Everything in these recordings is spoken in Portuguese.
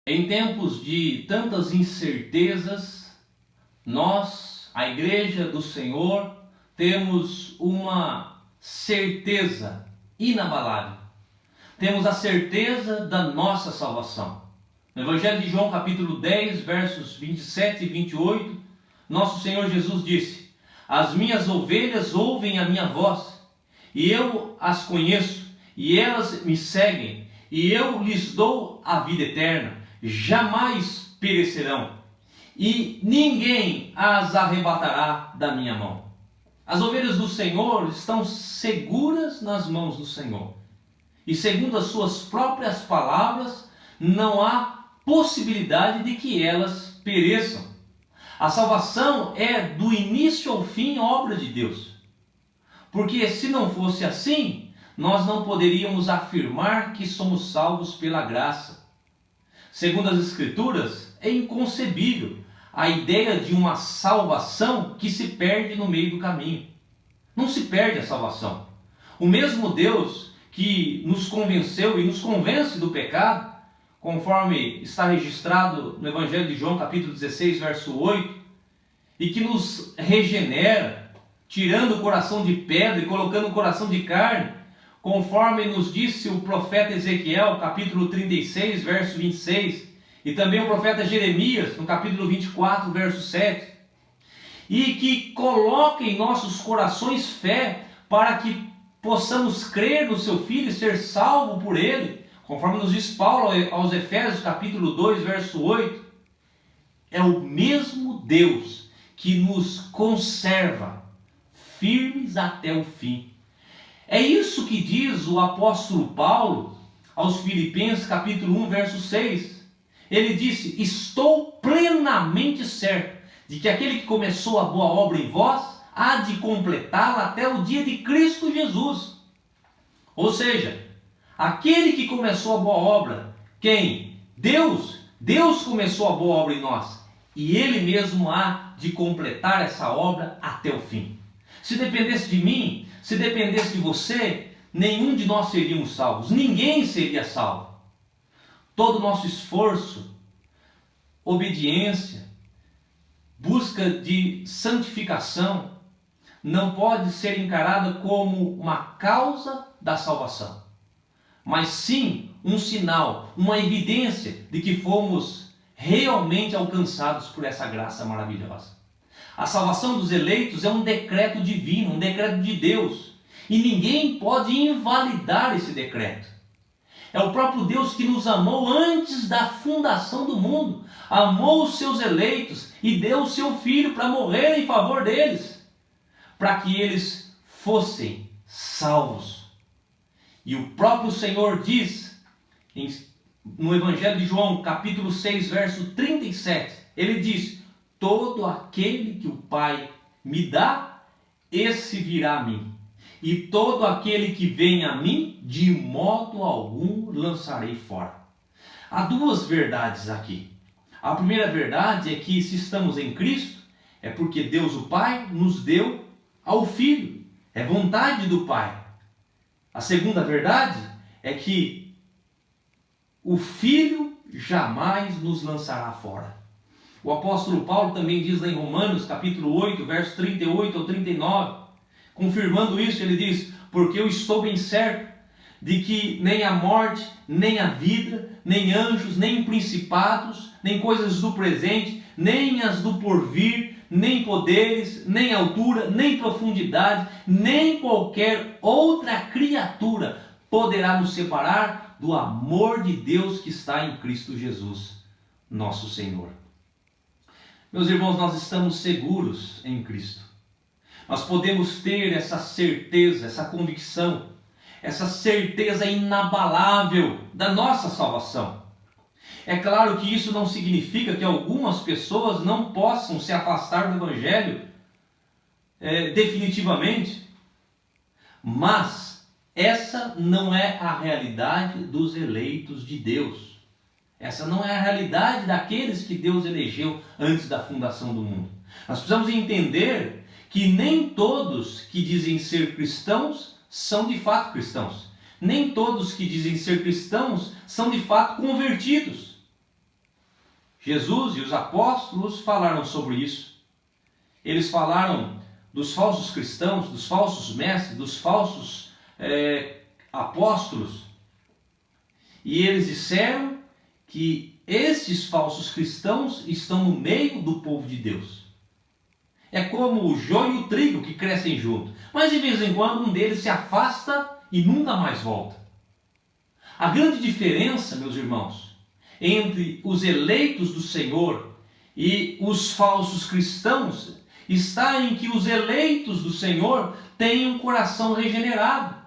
Em tempos de tantas incertezas, nós, a Igreja do Senhor, temos uma certeza inabalável. Temos a certeza da nossa salvação. No Evangelho de João, capítulo 10, versos 27 e 28, nosso Senhor Jesus disse: "As minhas ovelhas ouvem a minha voz, e eu as conheço, e elas me seguem, e eu lhes dou a vida eterna. Jamais perecerão, e ninguém as arrebatará da minha mão." As ovelhas do Senhor estão seguras nas mãos do Senhor. E segundo as suas próprias palavras, não há possibilidade de que elas pereçam. A salvação é do início ao fim obra de Deus. Porque se não fosse assim, nós não poderíamos afirmar que somos salvos pela graça. Segundo as Escrituras, é inconcebível a ideia de uma salvação que se perde no meio do caminho. Não se perde a salvação. O mesmo Deus que nos convenceu e nos convence do pecado, conforme está registrado no Evangelho de João, capítulo 16, verso 8, e que nos regenera, tirando o coração de pedra e colocando o coração de carne, conforme nos disse o profeta Ezequiel, capítulo 36, verso 26, e também o profeta Jeremias, no capítulo 24, verso 7, e que coloca em nossos corações fé para que possamos crer no seu Filho e ser salvo por ele, conforme nos diz Paulo aos Efésios, capítulo 2, verso 8, é o mesmo Deus que nos conserva firmes até o fim. É isso que diz o apóstolo Paulo aos Filipenses, capítulo 1, verso 6. Ele disse: "Estou plenamente certo de que aquele que começou a boa obra em vós há de completá-la até o dia de Cristo Jesus." Ou seja, aquele que começou a boa obra, quem? Deus. Deus começou a boa obra em nós, e Ele mesmo há de completar essa obra até o fim. Se dependesse de mim, se dependesse de você, nenhum de nós seríamos salvos, ninguém seria salvo. Todo o nosso esforço, obediência, busca de santificação, não pode ser encarada como uma causa da salvação, mas sim um sinal, uma evidência de que fomos realmente alcançados por essa graça maravilhosa. A salvação dos eleitos é um decreto divino, um decreto de Deus, e ninguém pode invalidar esse decreto. É o próprio Deus que nos amou antes da fundação do mundo, amou os seus eleitos e deu o seu Filho para morrer em favor deles, para que eles fossem salvos. E o próprio Senhor diz no Evangelho de João, capítulo 6, verso 37, ele diz: "Todo aquele que o Pai me dá, esse virá a mim. E todo aquele que vem a mim, de modo algum lançarei fora." Há duas verdades aqui. A primeira verdade é que se estamos em Cristo, é porque Deus o Pai nos deu ao Filho. É vontade do Pai. A segunda verdade é que o Filho jamais nos lançará fora. O apóstolo Paulo também diz lá em Romanos, capítulo 8, versos 38 ao 39, confirmando isso, ele diz: "Porque eu estou bem certo de que nem a morte, nem a vida, nem anjos, nem principados, nem coisas do presente, nem as do porvir, nem poderes, nem altura, nem profundidade, nem qualquer outra criatura poderá nos separar do amor de Deus que está em Cristo Jesus, nosso Senhor." Meus irmãos, nós estamos seguros em Cristo. Nós podemos ter essa certeza, essa convicção, essa certeza inabalável da nossa salvação. É claro que isso não significa que algumas pessoas não possam se afastar do Evangelho definitivamente, mas essa não é a realidade dos eleitos de Deus. Essa não é a realidade daqueles que Deus elegeu antes da fundação do mundo. Nós precisamos entender que nem todos que dizem ser cristãos são de fato cristãos. Nem todos que dizem ser cristãos são de fato convertidos. Jesus e os apóstolos falaram sobre isso. Eles falaram dos falsos cristãos, dos falsos mestres, dos falsos apóstolos. E eles disseram que estes falsos cristãos estão no meio do povo de Deus. É como o joio e o trigo que crescem juntos. Mas de vez em quando um deles se afasta e nunca mais volta. A grande diferença, meus irmãos, entre os eleitos do Senhor e os falsos cristãos está em que os eleitos do Senhor têm um coração regenerado.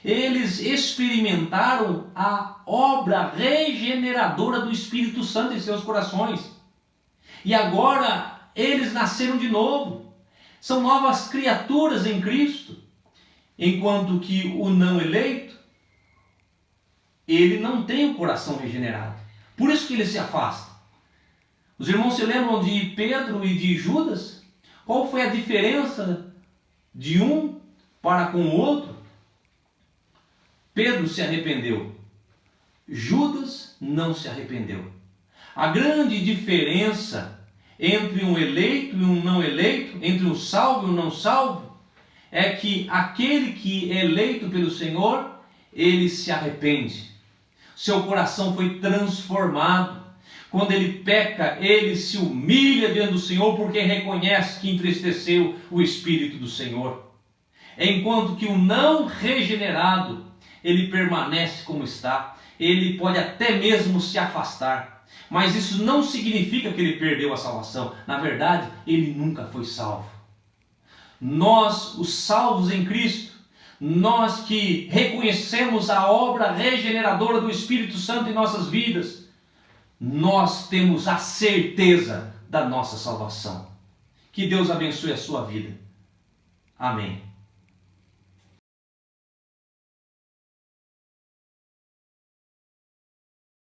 Eles experimentaram a obra regeneradora do Espírito Santo em seus corações. E agora eles nasceram de novo. São novas criaturas em Cristo. Enquanto que o não eleito, ele não tem o coração regenerado. Por isso que ele se afasta. Os irmãos se lembram de Pedro e de Judas? Qual foi a diferença de um para com o outro? Pedro se arrependeu. Judas não se arrependeu. A grande diferença entre um eleito e um não eleito, entre um salvo e um não salvo, é que aquele que é eleito pelo Senhor, ele se arrepende. Seu coração foi transformado. Quando ele peca, ele se humilha diante do Senhor porque reconhece que entristeceu o Espírito do Senhor. Enquanto que o não regenerado, ele permanece como está. Ele pode até mesmo se afastar. Mas isso não significa que ele perdeu a salvação. Na verdade, ele nunca foi salvo. Nós, os salvos em Cristo, nós que reconhecemos a obra regeneradora do Espírito Santo em nossas vidas, nós temos a certeza da nossa salvação. Que Deus abençoe a sua vida. Amém.